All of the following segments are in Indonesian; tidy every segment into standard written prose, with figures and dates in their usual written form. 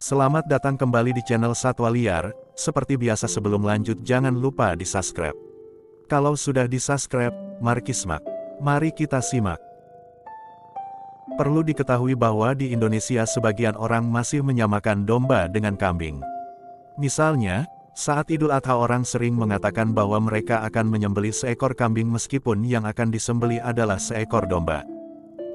Selamat datang kembali di channel Satwa Liar. Seperti biasa sebelum lanjut jangan lupa di subscribe. Kalau sudah di subscribe, mari kita simak. Perlu diketahui bahwa di Indonesia sebagian orang masih menyamakan domba dengan kambing. Misalnya, saat Idul Adha orang sering mengatakan bahwa mereka akan menyembelih seekor kambing meskipun yang akan disembelih adalah seekor domba.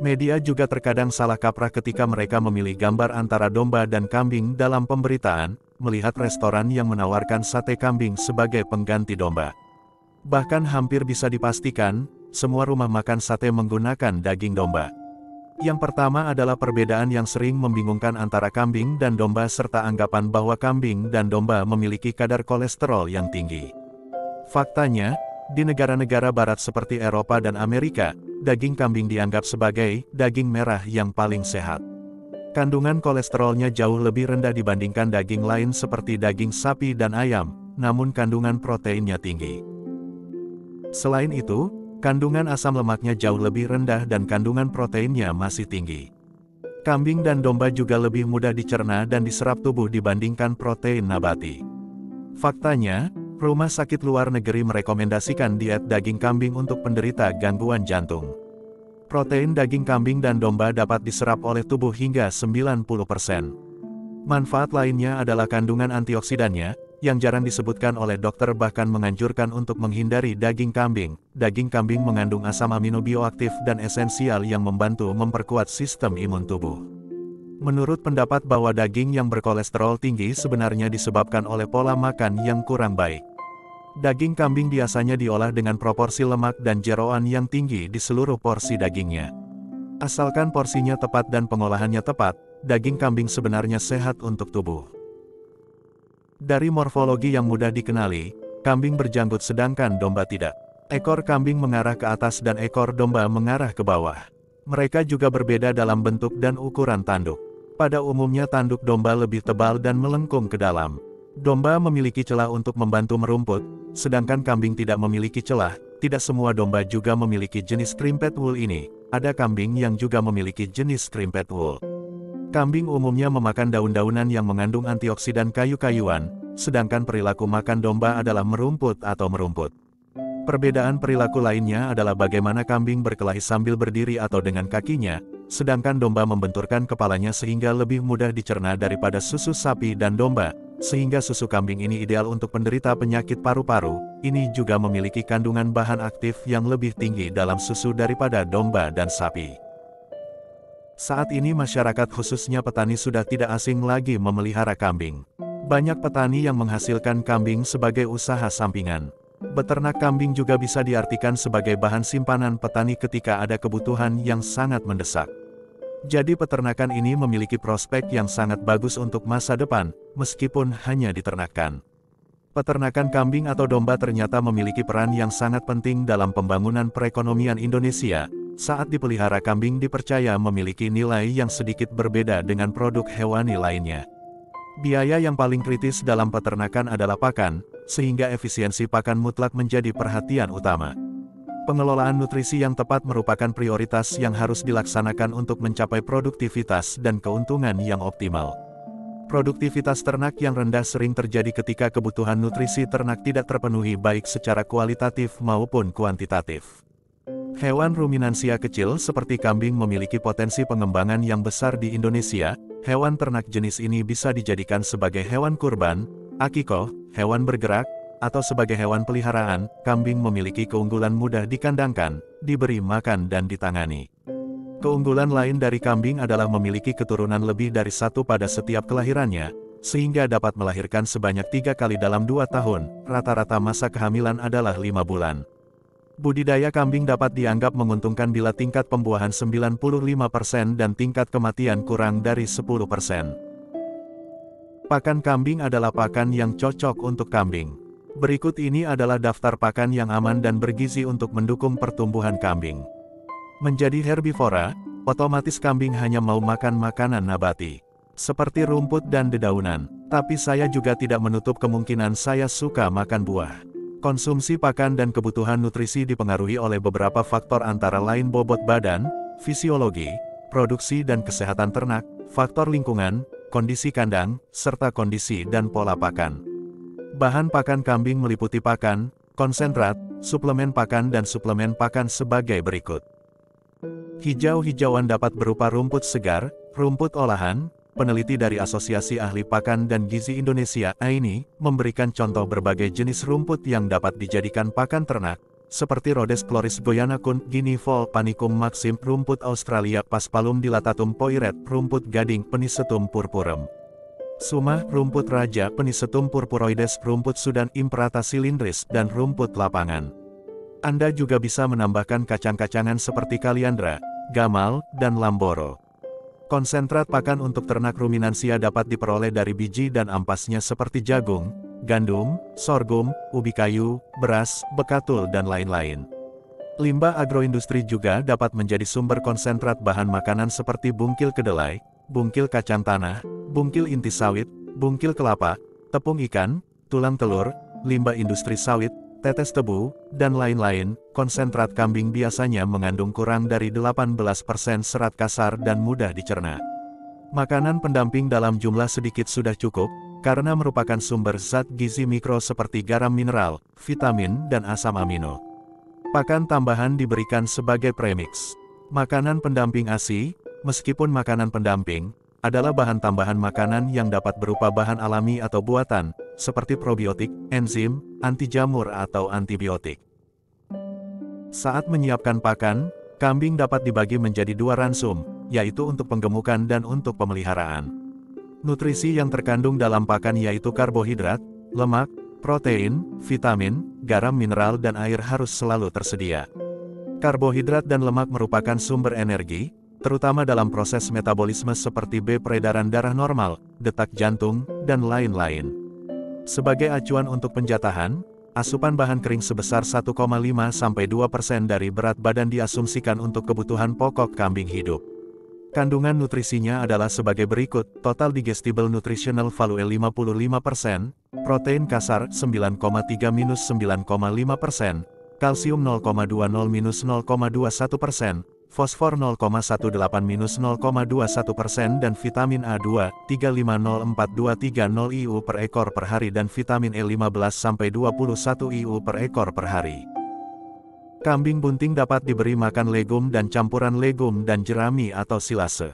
Media juga terkadang salah kaprah ketika mereka memilih gambar antara domba dan kambing dalam pemberitaan, melihat restoran yang menawarkan sate kambing sebagai pengganti domba. Bahkan hampir bisa dipastikan, semua rumah makan sate menggunakan daging domba. Yang pertama adalah perbedaan yang sering membingungkan antara kambing dan domba serta anggapan bahwa kambing dan domba memiliki kadar kolesterol yang tinggi. Faktanya, di negara-negara barat seperti Eropa dan Amerika, daging kambing dianggap sebagai daging merah yang paling sehat. Kandungan kolesterolnya jauh lebih rendah dibandingkan daging lain seperti daging sapi dan ayam, namun kandungan proteinnya tinggi. Selain itu, kandungan asam lemaknya jauh lebih rendah dan kandungan proteinnya masih tinggi. Kambing dan domba juga lebih mudah dicerna dan diserap tubuh dibandingkan protein nabati. Faktanya, rumah sakit luar negeri merekomendasikan diet daging kambing untuk penderita gangguan jantung. Protein daging kambing dan domba dapat diserap oleh tubuh hingga 90%. Manfaat lainnya adalah kandungan antioksidannya, yang jarang disebutkan oleh dokter bahkan menganjurkan untuk menghindari daging kambing. Daging kambing mengandung asam amino bioaktif dan esensial yang membantu memperkuat sistem imun tubuh. Menurut pendapat bahwa daging yang berkolesterol tinggi sebenarnya disebabkan oleh pola makan yang kurang baik. Daging kambing biasanya diolah dengan proporsi lemak dan jeroan yang tinggi di seluruh porsi dagingnya. Asalkan porsinya tepat dan pengolahannya tepat, daging kambing sebenarnya sehat untuk tubuh. Dari morfologi yang mudah dikenali, kambing berjanggut sedangkan domba tidak. Ekor kambing mengarah ke atas dan ekor domba mengarah ke bawah. Mereka juga berbeda dalam bentuk dan ukuran tanduk. Pada umumnya tanduk domba lebih tebal dan melengkung ke dalam. Domba memiliki celah untuk membantu merumput, sedangkan kambing tidak memiliki celah. Tidak semua domba juga memiliki jenis crimped wool ini. Ada kambing yang juga memiliki jenis crimped wool. Kambing umumnya memakan daun-daunan yang mengandung antioksidan kayu-kayuan, sedangkan perilaku makan domba adalah merumput atau merumput. Perbedaan perilaku lainnya adalah bagaimana kambing berkelahi sambil berdiri atau dengan kakinya, sedangkan domba membenturkan kepalanya sehingga lebih mudah dicerna daripada susu sapi dan domba, sehingga susu kambing ini ideal untuk penderita penyakit paru-paru. Ini juga memiliki kandungan bahan aktif yang lebih tinggi dalam susu daripada domba dan sapi. Saat ini masyarakat khususnya petani sudah tidak asing lagi memelihara kambing. Banyak petani yang menghasilkan kambing sebagai usaha sampingan. Beternak kambing juga bisa diartikan sebagai bahan simpanan petani ketika ada kebutuhan yang sangat mendesak. Jadi peternakan ini memiliki prospek yang sangat bagus untuk masa depan, meskipun hanya diternakan. Peternakan kambing atau domba ternyata memiliki peran yang sangat penting dalam pembangunan perekonomian Indonesia. Saat dipelihara kambing dipercaya memiliki nilai yang sedikit berbeda dengan produk hewani lainnya. Biaya yang paling kritis dalam peternakan adalah pakan, sehingga efisiensi pakan mutlak menjadi perhatian utama. Pengelolaan nutrisi yang tepat merupakan prioritas yang harus dilaksanakan untuk mencapai produktivitas dan keuntungan yang optimal. Produktivitas ternak yang rendah sering terjadi ketika kebutuhan nutrisi ternak tidak terpenuhi baik secara kualitatif maupun kuantitatif. Hewan ruminansia kecil seperti kambing memiliki potensi pengembangan yang besar di Indonesia. Hewan ternak jenis ini bisa dijadikan sebagai hewan kurban, akikoh, hewan bergerak, atau sebagai hewan peliharaan. Kambing memiliki keunggulan mudah dikandangkan, diberi makan dan ditangani. Keunggulan lain dari kambing adalah memiliki keturunan lebih dari satu pada setiap kelahirannya, sehingga dapat melahirkan sebanyak 3 kali dalam 2 tahun. Rata-rata masa kehamilan adalah 5 bulan. Budidaya kambing dapat dianggap menguntungkan bila tingkat pembuahan 95% dan tingkat kematian kurang dari 10%. Pakan kambing adalah pakan yang cocok untuk kambing. Berikut ini adalah daftar pakan yang aman dan bergizi untuk mendukung pertumbuhan kambing. Menjadi herbivora, otomatis kambing hanya mau makan makanan nabati, seperti rumput dan dedaunan. Tapi saya juga tidak menutup kemungkinan saya suka makan buah. Konsumsi pakan dan kebutuhan nutrisi dipengaruhi oleh beberapa faktor antara lain bobot badan, fisiologi, produksi dan kesehatan ternak, faktor lingkungan, kondisi kandang, serta kondisi dan pola pakan. Bahan pakan kambing meliputi pakan, konsentrat, suplemen pakan dan suplemen pakan sebagai berikut. Hijau-hijauan dapat berupa rumput segar, rumput olahan. Peneliti dari Asosiasi Ahli Pakan dan Gizi Indonesia (AINI) memberikan contoh berbagai jenis rumput yang dapat dijadikan pakan ternak, seperti Rhodes chloris goyanacum, Guinea fowl panicum maxim, rumput Australia Paspalum dilatatum poiret, rumput gading Penicetum purpureum. Sumah, rumput raja Penicetum purpuroides, rumput Sudan Imperata cylindris, dan rumput lapangan. Anda juga bisa menambahkan kacang-kacangan seperti kaliandra, gamal, dan lamboro. Konsentrat pakan untuk ternak ruminansia dapat diperoleh dari biji dan ampasnya seperti jagung, gandum, sorghum, ubi kayu, beras, bekatul dan lain-lain. Limbah agroindustri juga dapat menjadi sumber konsentrat bahan makanan seperti bungkil kedelai, bungkil kacang tanah, bungkil inti sawit, bungkil kelapa, tepung ikan, tulang telur, limbah industri sawit, tetes tebu, dan lain-lain. Konsentrat kambing biasanya mengandung kurang dari 18% serat kasar dan mudah dicerna. Makanan pendamping dalam jumlah sedikit sudah cukup, karena merupakan sumber zat gizi mikro seperti garam mineral, vitamin, dan asam amino. Pakan tambahan diberikan sebagai premix. Makanan pendamping ASI, meskipun makanan pendamping, adalah bahan tambahan makanan yang dapat berupa bahan alami atau buatan, seperti probiotik, enzim, anti jamur atau antibiotik. Saat menyiapkan pakan, kambing dapat dibagi menjadi dua ransum, yaitu untuk penggemukan dan untuk pemeliharaan. Nutrisi yang terkandung dalam pakan yaitu karbohidrat, lemak, protein, vitamin, garam mineral dan air harus selalu tersedia. Karbohidrat dan lemak merupakan sumber energi, terutama dalam proses metabolisme seperti peredaran darah normal, detak jantung, dan lain-lain. Sebagai acuan untuk penjatahan, asupan bahan kering sebesar 1,5–2% dari berat badan diasumsikan untuk kebutuhan pokok kambing hidup. Kandungan nutrisinya adalah sebagai berikut: total digestible nutritional value 55%, protein kasar 9,3–9,5%, kalsium 0,20–0,21%, fosfor 0,18–0,21% dan vitamin A2, 3504230 IU per ekor per hari dan vitamin E 15–21 IU per ekor per hari. Kambing bunting dapat diberi makan legum dan campuran legum dan jerami atau silase.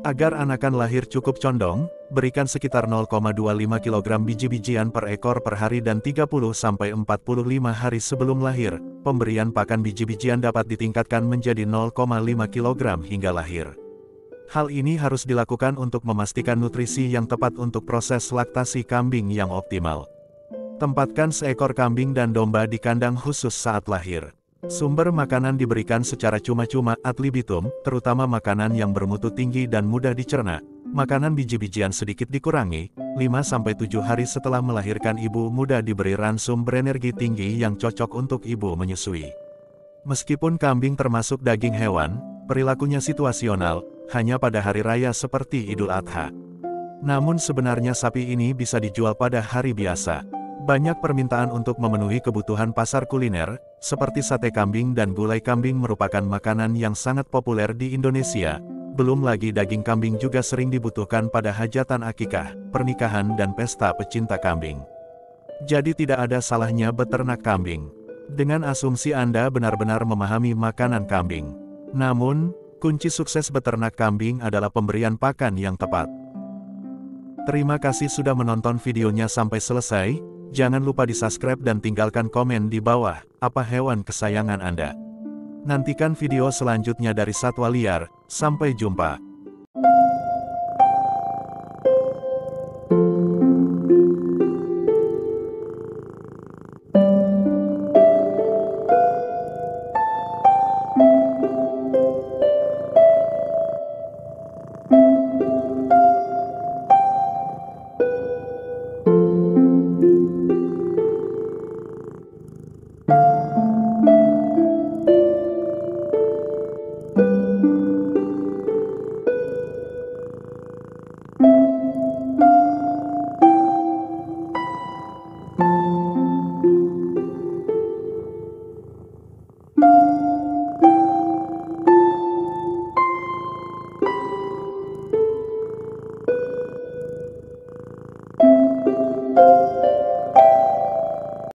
Agar anakan lahir cukup condong, berikan sekitar 0,25 kg biji-bijian per ekor per hari dan 30–45 hari sebelum lahir. Pemberian pakan biji-bijian dapat ditingkatkan menjadi 0,5 kg hingga lahir. Hal ini harus dilakukan untuk memastikan nutrisi yang tepat untuk proses laktasi kambing yang optimal. Tempatkan seekor kambing dan domba di kandang khusus saat lahir. Sumber makanan diberikan secara cuma-cuma ad libitum, terutama makanan yang bermutu tinggi dan mudah dicerna. Makanan biji-bijian sedikit dikurangi. 5–7 hari setelah melahirkan ibu muda diberi ransum berenergi tinggi yang cocok untuk ibu menyusui. Meskipun kambing termasuk daging hewan, perilakunya situasional, hanya pada hari raya seperti Idul Adha. Namun sebenarnya sapi ini bisa dijual pada hari biasa. Banyak permintaan untuk memenuhi kebutuhan pasar kuliner, seperti sate kambing dan gulai kambing merupakan makanan yang sangat populer di Indonesia. Belum lagi daging kambing juga sering dibutuhkan pada hajatan akikah, pernikahan dan pesta pecinta kambing. Jadi tidak ada salahnya beternak kambing. Dengan asumsi Anda benar-benar memahami makanan kambing. Namun, kunci sukses beternak kambing adalah pemberian pakan yang tepat. Terima kasih sudah menonton videonya sampai selesai. Jangan lupa di-subscribe dan tinggalkan komen di bawah, apa hewan kesayangan Anda. Nantikan video selanjutnya dari Satwa Liar, sampai jumpa.